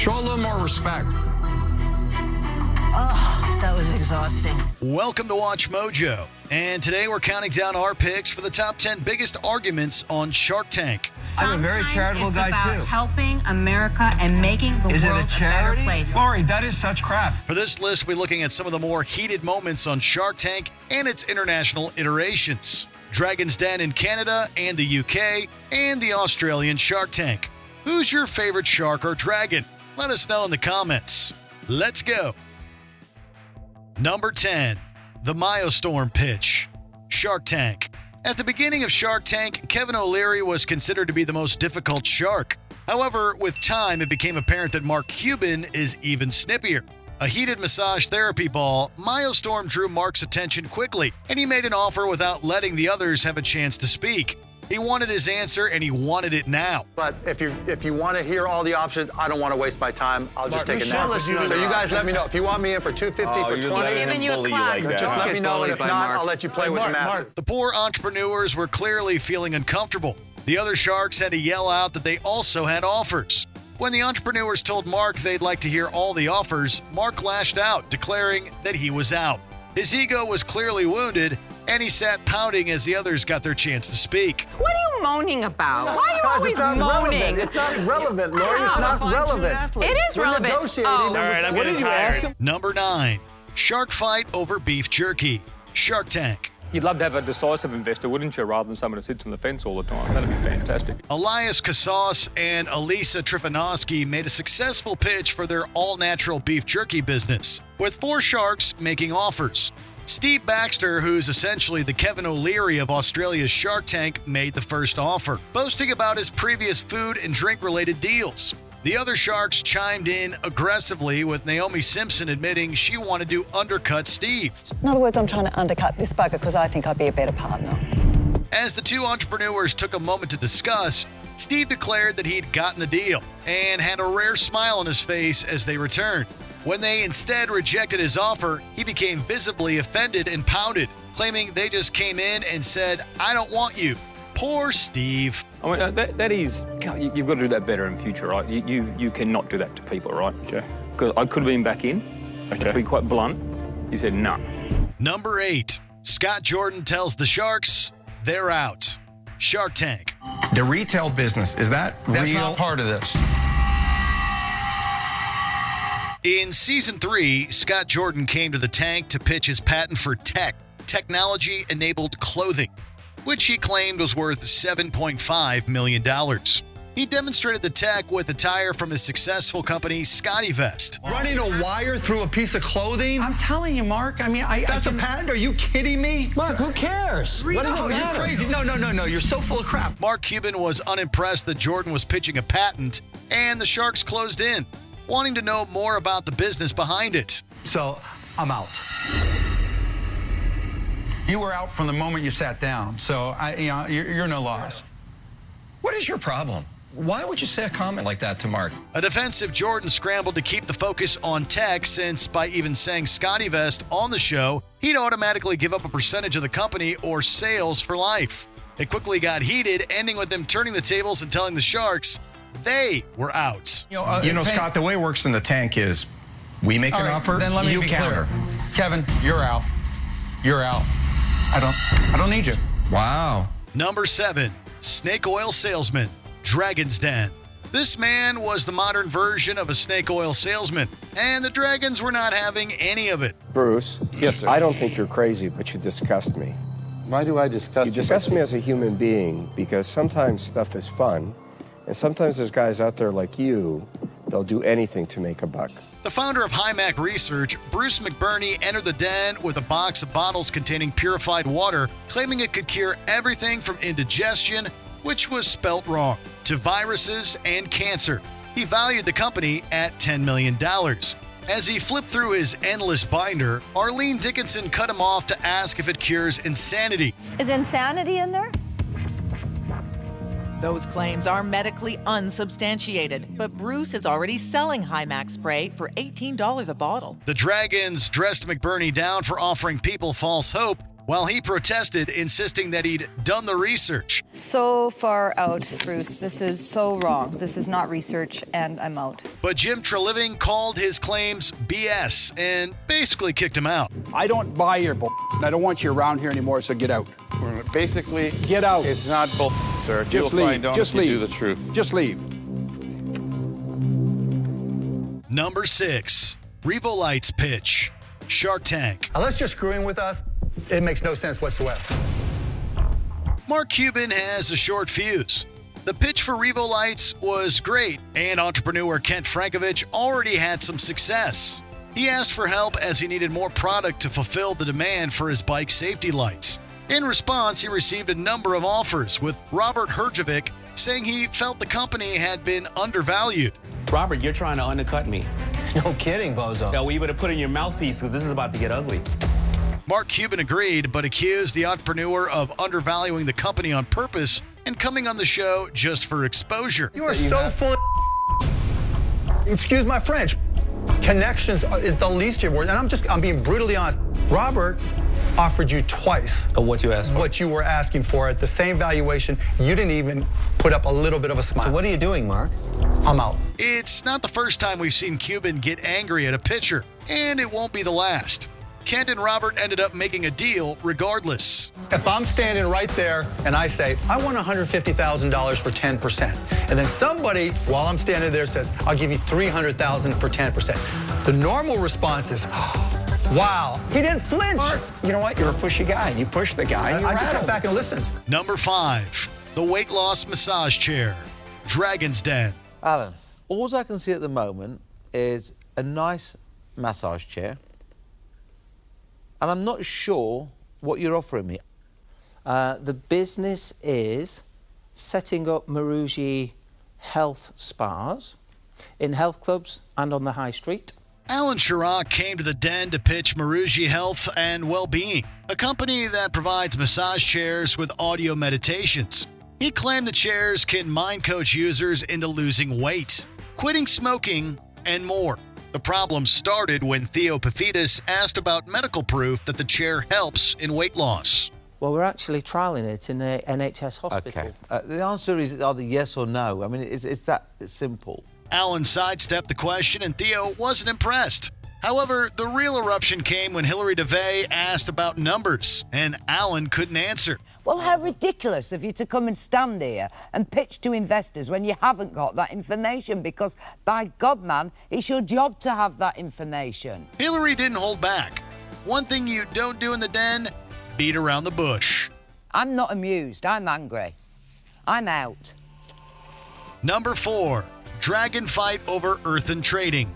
Show a little more respect. Oh, that was exhausting. Welcome to Watch Mojo, and today we're counting down our picks for the top 10 biggest arguments on Shark Tank. I'm a very charitable guy, too. It's about helping America and making the world a better place. Lori, that is such crap. For this list, we're looking at some of the more heated moments on Shark Tank and its international iterations. Dragon's Den in Canada and the UK, and the Australian Shark Tank. Who's your favorite shark or dragon? Let us know in the comments. Let's go. Number 10, the Myostorm Pitch, Shark Tank. At the beginning of Shark Tank, Kevin O'Leary was considered to be the most difficult shark. However, with time, it became apparent that Mark Cuban is even snippier. A heated massage therapy ball, Myostorm drew Mark's attention quickly, and he made an offer without letting the others have a chance to speak. He wanted his answer, and he wanted it now. But if you want to hear all the options, I don't want to waste my time. I'll just take a nap. So you guys let me know. If you want me in for $250 for 20, giving you a clap. just let me know, and if not, I'll let you play with the masses. The poor entrepreneurs were clearly feeling uncomfortable. The other sharks had to yell out that they also had offers. When the entrepreneurs told Mark they'd like to hear all the offers, Mark lashed out, declaring that he was out. His ego was clearly wounded, and he sat pouting as the others got their chance to speak. What are you moaning about? Why are you always moaning? It's not relevant, Lori. It's not relevant. It is relevant. We're negotiating. Oh. All right, I'm getting tired. Number 9, shark fight over beef jerky, Shark Tank. You'd love to have a decisive investor, wouldn't you, rather than someone who sits on the fence all the time? That'd be fantastic. Elias Casas and Elisa Trifanowski made a successful pitch for their all-natural beef jerky business, with 4 sharks making offers. Steve Baxter, who's essentially the Kevin O'Leary of Australia's Shark Tank, made the first offer, boasting about his previous food and drink-related deals. The other sharks chimed in aggressively, with Naomi Simpson admitting she wanted to undercut Steve. In other words, I'm trying to undercut this bugger because I think I'd be a better partner. As the two entrepreneurs took a moment to discuss, Steve declared that he'd gotten the deal and had a rare smile on his face as they returned. When they instead rejected his offer, he became visibly offended and pouted, claiming they just came in and said, "I don't want you." Poor Steve. I mean, that is, you've got to do that better in future, right? You cannot do that to people, right? Okay. Because I could have been back in. Okay. To be quite blunt, he said no. Number 8, Scott Jordan tells the sharks they're out. Shark Tank. The retail business, is that That's real? not part of this. In Season 3, Scott Jordan came to the tank to pitch his patent for technology-enabled clothing, which he claimed was worth $7.5 million. He demonstrated the tech with attire from his successful company, Scotty Vest. Running a wire through a piece of clothing? I'm telling you, Mark. I mean, That's a patent? Are you kidding me? Mark, who cares? What does it matter? You're crazy. No. You're so full of crap. Mark Cuban was unimpressed that Jordan was pitching a patent, and the sharks closed in, wanting to know more about the business behind it. So, I'm out. You were out from the moment you sat down, so you're no loss. What is your problem? Why would you say a comment like that to Mark? A defensive Jordan scrambled to keep the focus on tech, since by even saying Scotty Vest on the show, he'd automatically give up a percentage of the company or sales for life. It quickly got heated, ending with them turning the tables and telling the sharks they were out. Scott, the way it works in the tank is we make an offer, then let me you be counter. clear. Kevin, you're out. You're out. I don't need you. Wow. Number 7, snake oil salesman, Dragon's Den. This man was the modern version of a snake oil salesman, and the dragons were not having any of it. Bruce, yes, sir. I don't think you're crazy, but you disgust me. Why do I disgust you? You disgust me as a human being because sometimes stuff is fun, and sometimes there's guys out there like you, they'll do anything to make a buck. The founder of HiMac Research, Bruce McBurney, entered the den with a box of bottles containing purified water, claiming it could cure everything from indigestion, which was spelt wrong, to viruses and cancer. He valued the company at $10 million. As he flipped through his endless binder, Arlene Dickinson cut him off to ask if it cures insanity. Is insanity in there? Those claims are medically unsubstantiated, but Bruce is already selling HiMac spray for $18 a bottle. The dragons dressed McBurney down for offering people false hope, while he protested, insisting that he'd done the research. So far out, Bruce. This is so wrong. This is not research, and I'm out. But Jim Treliving called his claims BS and basically kicked him out. I don't buy your bull. I don't want you around here anymore, so get out. Basically, get out. It's not bull, sir. Just You'll leave. find out Just if you leave. do the truth. Just leave. Number 6, Revolite's pitch. Shark Tank. Unless you're screwing with us, it makes no sense whatsoever. Mark Cuban has a short fuse. The pitch for Revolites was great, and entrepreneur Kent Frankovich already had some success. He asked for help as he needed more product to fulfill the demand for his bike safety lights. In response, he received a number of offers, with Robert Herjavec saying he felt the company had been undervalued. Robert, you're trying to undercut me. No kidding, bozo. Yeah, well, you better put in your mouthpiece because this is about to get ugly. Mark Cuban agreed, but accused the entrepreneur of undervaluing the company on purpose and coming on the show just for exposure. You are so full of excuse my French. Connections is the least of your words. And I'm being brutally honest. Robert offered you twice what you asked for. What you were asking for at the same valuation. You didn't even put up a little bit of a smile. So what are you doing, Mark? I'm out. It's not the first time we've seen Cuban get angry at a pitcher, and it won't be the last. Kent and Robert ended up making a deal regardless. If I'm standing right there and I say, I want $150,000 for 10%, and then somebody, while I'm standing there, says, I'll give you $300,000 for 10%, the normal response is, wow, he didn't flinch. Mark, you know what? You're a pushy guy. You push the guy. I just got back and listened. Number 5, the weight loss massage chair. Dragon's Den. Alan, all I can see at the moment is a nice massage chair. And I'm not sure what you're offering me. The business is setting up Maruji health spas in health clubs and on the high street. Alan Chirac came to the Den to pitch Maruji Health and Wellbeing, a company that provides massage chairs with audio meditations. He claimed the chairs can mind coach users into losing weight, quitting smoking, and more. The problem started when Theo Paphitis asked about medical proof that the chair helps in weight loss. Well, we're actually trialling it in a NHS hospital. Okay. The answer is either yes or no. I mean, it's that simple. Alan sidestepped the question and Theo wasn't impressed. However, the real eruption came when Hilary DeVay asked about numbers, and Alan couldn't answer. Well, how ridiculous of you to come and stand here and pitch to investors when you haven't got that information, because, by God, man, it's your job to have that information. Hilary didn't hold back. One thing you don't do in the Den, beat around the bush. I'm not amused. I'm angry. I'm out. Number 4, Dragon Fight over Earth and Trading.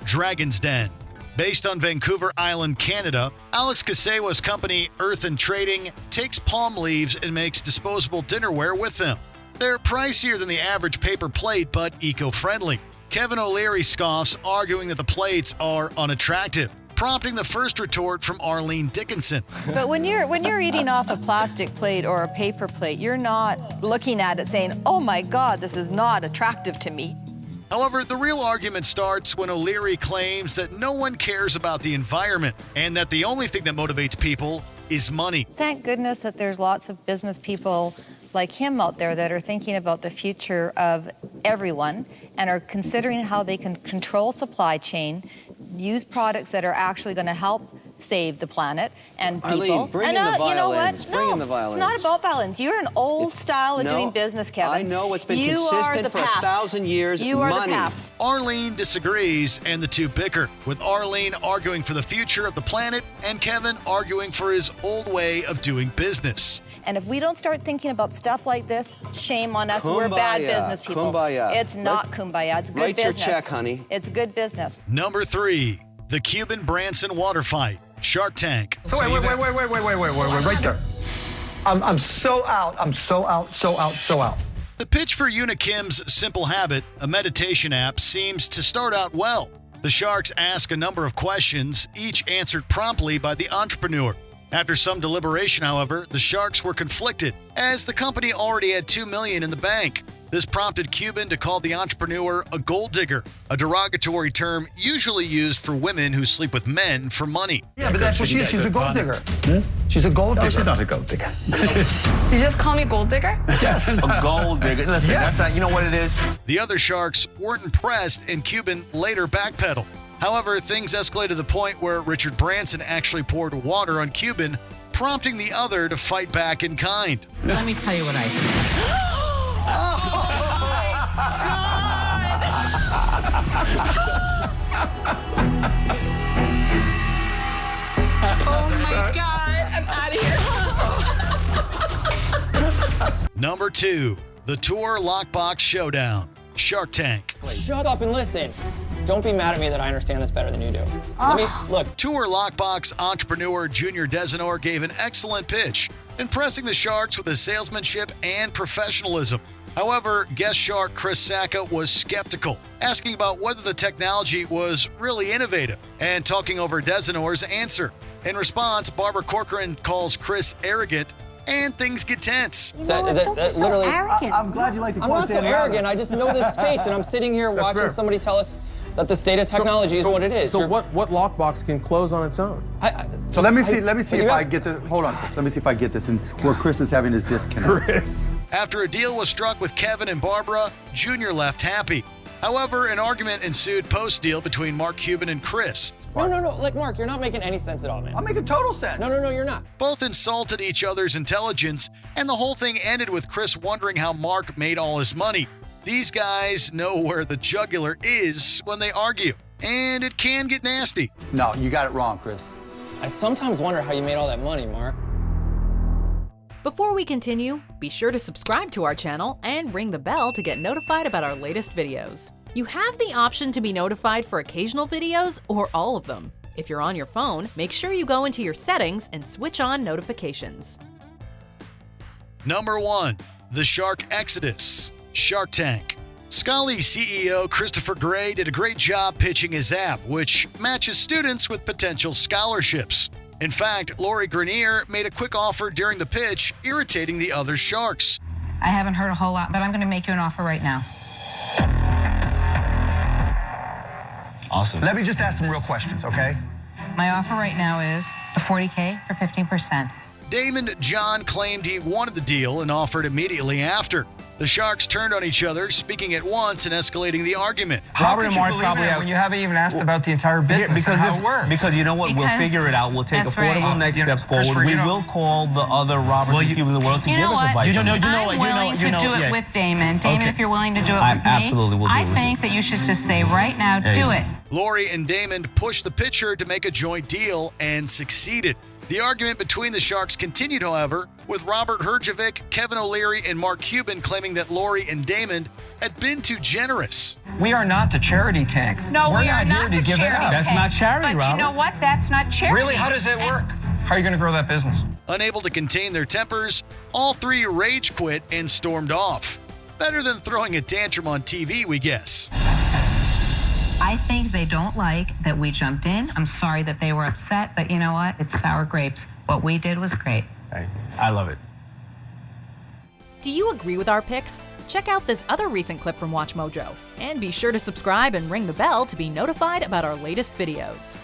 Dragon's Den. Based on Vancouver Island, Canada, Alex Kasewa's company, Earth and Trading, takes palm leaves and makes disposable dinnerware with them. They're pricier than the average paper plate, but eco-friendly. Kevin O'Leary scoffs, arguing that the plates are unattractive, prompting the first retort from Arlene Dickinson. But when you're eating off a plastic plate or a paper plate, you're not looking at it saying, oh my God, this is not attractive to me. However, the real argument starts when O'Leary claims that no one cares about the environment and that the only thing that motivates people is money. Thank goodness that there's lots of business people like him out there that are thinking about the future of everyone and are considering how they can control supply chain, use products that are actually going to help save the planet and people. Eileen, bring in the violins. You know what? Bring in the violins. It's not about violins. You're an old style of doing business, Kevin. I know it's been you consistent for past. 1,000 years. You are the past. Arlene disagrees, and the two bicker, with Arlene arguing for the future of the planet and Kevin arguing for his old way of doing business. And if we don't start thinking about stuff like this, shame on us. Kumbaya. We're bad business people. Kumbaya. It's not kumbaya. It's good write business. Write your check, honey. It's good business. Number 3, the Cuban Branson water fight. Shark Tank. So wait, right there. I'm so out. I'm so out. The pitch for Unikim's Simple Habit, a meditation app, seems to start out well. The Sharks ask a number of questions, each answered promptly by the entrepreneur. After some deliberation, however, the Sharks were conflicted, as the company already had $2 million in the bank. This prompted Cuban to call the entrepreneur a gold digger, a derogatory term usually used for women who sleep with men for money. Yeah, but that's what she is. She's a gold digger. She's a gold digger. No, she's not a gold digger. Did you just call me gold digger? Yes. A gold digger. Listen, that's not, you know what it is? The other sharks weren't impressed, and Cuban later backpedaled. However, things escalated to the point where Richard Branson actually poured water on Cuban, prompting the other to fight back in kind. Let me tell you what I think. Oh my God, I'm out of here. Number 2, the Toor Lockbox Showdown, Shark Tank. Shut up and listen. Don't be mad at me that I understand this better than you do. Look. Toor Lockbox entrepreneur Junior Desanor gave an excellent pitch, impressing the Sharks with his salesmanship and professionalism. However, guest shark Chris Sacca was skeptical, asking about whether the technology was really innovative and talking over Desanor's answer. In response, Barbara Corcoran calls Chris arrogant, and things get tense. Literally, I'm glad you like to I'm not so arrogant. I just know this space, and I'm sitting here watching somebody tell us that the state of technology is what it is. So what lockbox can close on its own? So let me see if I get this. Hold on. Let me see if I get this. And where Chris is having his disconnect. Chris. After a deal was struck with Kevin and Barbara, Junior left happy. However, an argument ensued post-deal between Mark Cuban and Chris. No. Like, Mark, you're not making any sense at all, man. I'm making total sense. No, you're not. Both insulted each other's intelligence, and the whole thing ended with Chris wondering how Mark made all his money. These guys know where the jugular is when they argue, and it can get nasty. No, you got it wrong, Chris. I sometimes wonder how you made all that money, Mark. Before we continue, be sure to subscribe to our channel and ring the bell to get notified about our latest videos. You have the option to be notified for occasional videos or all of them. If you're on your phone, make sure you go into your settings and switch on notifications. Number 1, the Shark Exodus, Shark Tank. Scully CEO Christopher Gray did a great job pitching his app, which matches students with potential scholarships. In fact, Lori Grenier made a quick offer during the pitch, irritating the other sharks. I haven't heard a whole lot, but I'm going to make you an offer right now. Awesome. Let me just ask some real questions, okay? My offer right now is the $40K for 15%. Damon John claimed he wanted the deal and offered immediately after. The Sharks turned on each other, speaking at once and escalating the argument. How could you believe that when you haven't even asked about the entire business and how it works? Because you know what? We'll figure it out. We'll take affordable next steps forward. We will call the other Roberts and Cubans in the world to give us advice. I'm willing to do it with Damon. Damon, if you're willing to do it with me, absolutely will do it. I think that you should just say right now, do it. Lori and Damon pushed the pitcher to make a joint deal and succeeded. The argument between the Sharks continued, however, with Robert Herjavec, Kevin O'Leary, and Mark Cuban claiming that Lori and Damon had been too generous. We are not the charity tank. No, we're we are not here to give it up. That's not charity, But Robert. you know what? That's not charity. Really? How does it work? How are you going to grow that business? Unable to contain their tempers, all three rage quit and stormed off. Better than throwing a tantrum on TV, we guess. I think they don't like that we jumped in. I'm sorry that they were upset, but you know what? It's sour grapes. What we did was great. Hey, I love it. Do you agree with our picks? Check out this other recent clip from WatchMojo, and be sure to subscribe and ring the bell to be notified about our latest videos.